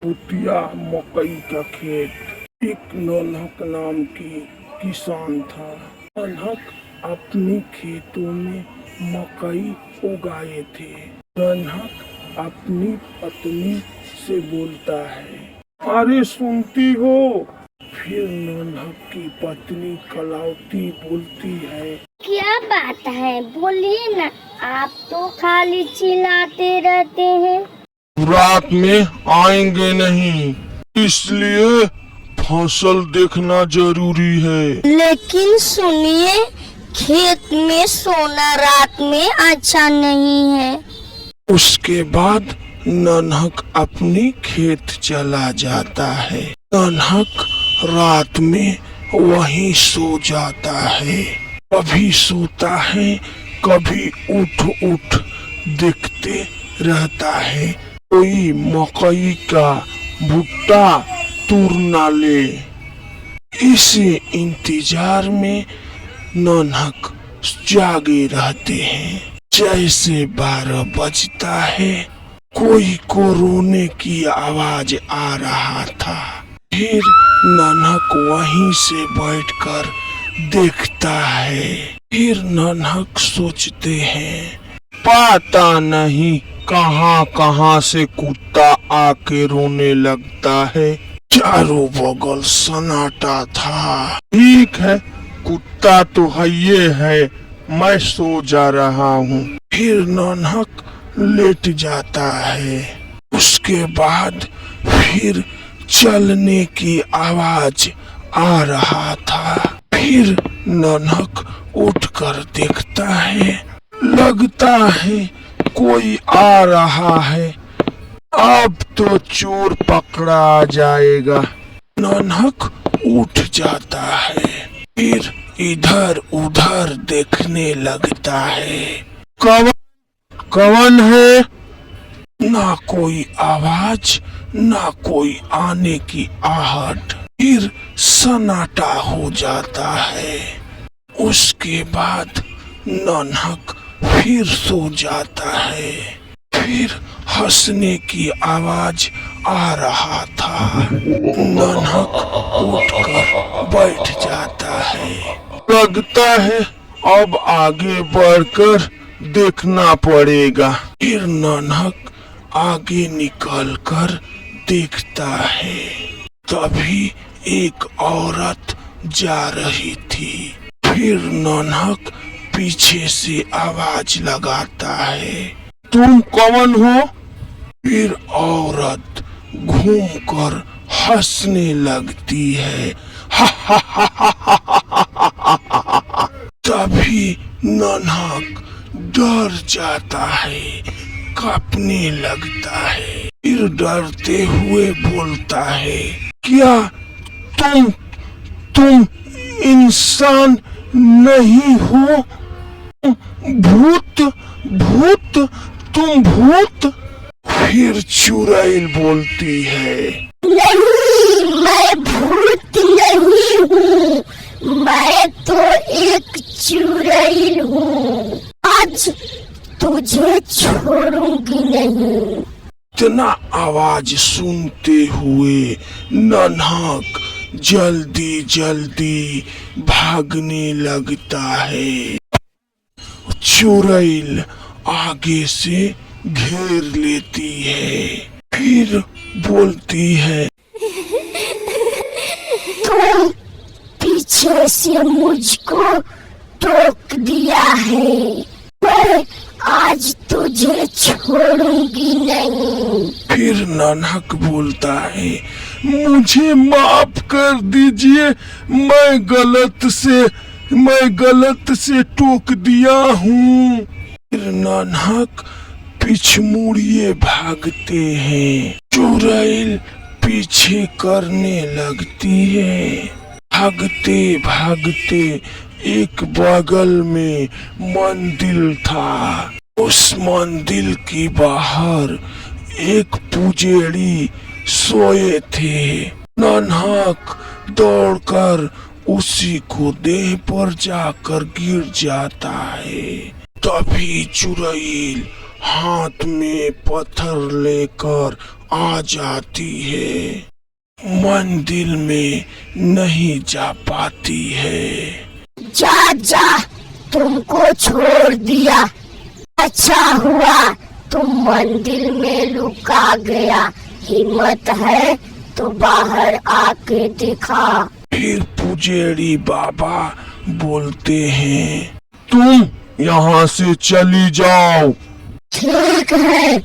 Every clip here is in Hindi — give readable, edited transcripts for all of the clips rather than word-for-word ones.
पुतिया मकई का खेत। एक नन्हक नाम की किसान था। नन्हक अपने खेतों में मकई उगाए थे। नन्हक अपनी पत्नी से बोलता है, अरे सुनती हो? फिर नन्हक की पत्नी कलावती बोलती है, क्या बात है, बोलिए ना, आप तो खाली चिल्लाते रहते हैं। रात में आएंगे नहीं, इसलिए फसल देखना जरूरी है। लेकिन सुनिए, खेत में सोना रात में अच्छा नहीं है। उसके बाद नन्हक अपनी खेत चला जाता है। नन्हक रात में वहीं सो जाता है। कभी सोता है, कभी उठ उठ देखते रहता है कोई मकई का भुट्टा तूर ना ले। इसी इंतजार में नन्हक जागे रहते हैं। जैसे 12 बजता है, कोई को रोने की आवाज आ रहा था। फिर नन्हक वहीं से बैठकर देखता है। फिर नन्हक सोचते हैं, पता नहीं कहाँ कहाँ से कुत्ता आके रोने लगता है। चारों बगल सन्नाटा था। ठीक है, कुत्ता तो है ये है, मैं सो जा रहा हूँ। फिर नन्हक लेट जाता है। उसके बाद फिर चलने की आवाज आ रहा था। फिर नन्हक उठकर देखता है, लगता है कोई आ रहा है। अब तो चोर पकड़ा जाएगा। नन्हक उठ जाता है। फिर इधर उधर देखने लगता है। कौन कौन है? ना कोई आवाज, ना कोई आने की आहट। फिर सन्नाटा हो जाता है। उसके बाद नन्हक फिर सो जाता है। फिर हंसने की आवाज आ रहा था। नन्हक उठकर बैठ जाता है। लगता है अब आगे बढ़कर देखना पड़ेगा। फिर नन्हक आगे निकलकर देखता है। तभी एक औरत जा रही थी। फिर नन्हक पीछे से आवाज लगाता है, तुम कौन हो? फिर औरत घूमकर हंसने लगती है। तभी नन्हक डर जाता है, कांपने लगता है। फिर डरते हुए बोलता है, क्या तुम इंसान नहीं हो? भूत भूत, तुम भूत? फिर चुड़ैल बोलती है, नहीं, मैं भूत नहीं हूँ, मैं तो एक चुड़ैल हूँ। आज तुझे छोड़ूंगी नहीं। इतना आवाज सुनते हुए नन्हक जल्दी जल्दी भागने लगता है। चुड़ैल आगे से घेर लेती है। फिर बोलती है, तुम पीछे से मुझको टोक दिया है, मैं आज तुझे छोड़ूंगी नहीं। फिर नन्हक बोलता है, मुझे माफ कर दीजिए, मैं गलत से टोक दिया हूँ। फिर नन्हक पिछमुड़िए भागते हैं। चुड़ैल पीछे करने लगती है। भागते भागते एक बगल में मंदिर था। उस मंदिर की बाहर एक पुजारी सोए थे। नन्हक दौड़कर उसी को देह पर जाकर गिर जाता है। तभी चुड़ैल हाथ में पत्थर लेकर आ जाती है, मंदिर में नहीं जा पाती है। जा जा, तुमको छोड़ दिया। अच्छा हुआ तुम मंदिर में लुका गया। हिम्मत है तो बाहर आके दिखा। फिर पुजेरी बाबा बोलते हैं, तुम यहाँ से चली जाओ। ठीक है,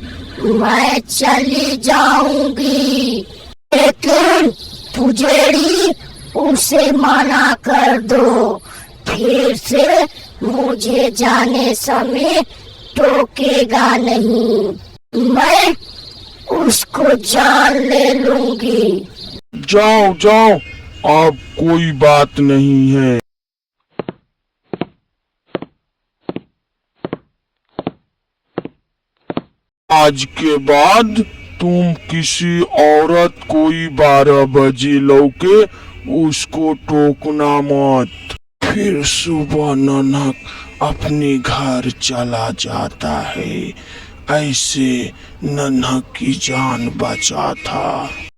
मैं चली जाऊंगी, लेकिन पुजेरी उसे मना कर दो। फिर से मुझे जाने समय टोकेगा नहीं। मैं उसको जान ले लूंगी। जाओ जाओ, अब कोई बात नहीं है। आज के बाद तुम किसी औरत कोई 12 बजे लौके उसको टोकना मत। फिर सुबह नन्हक अपने घर चला जाता है। ऐसे नन्हक की जान बचा था।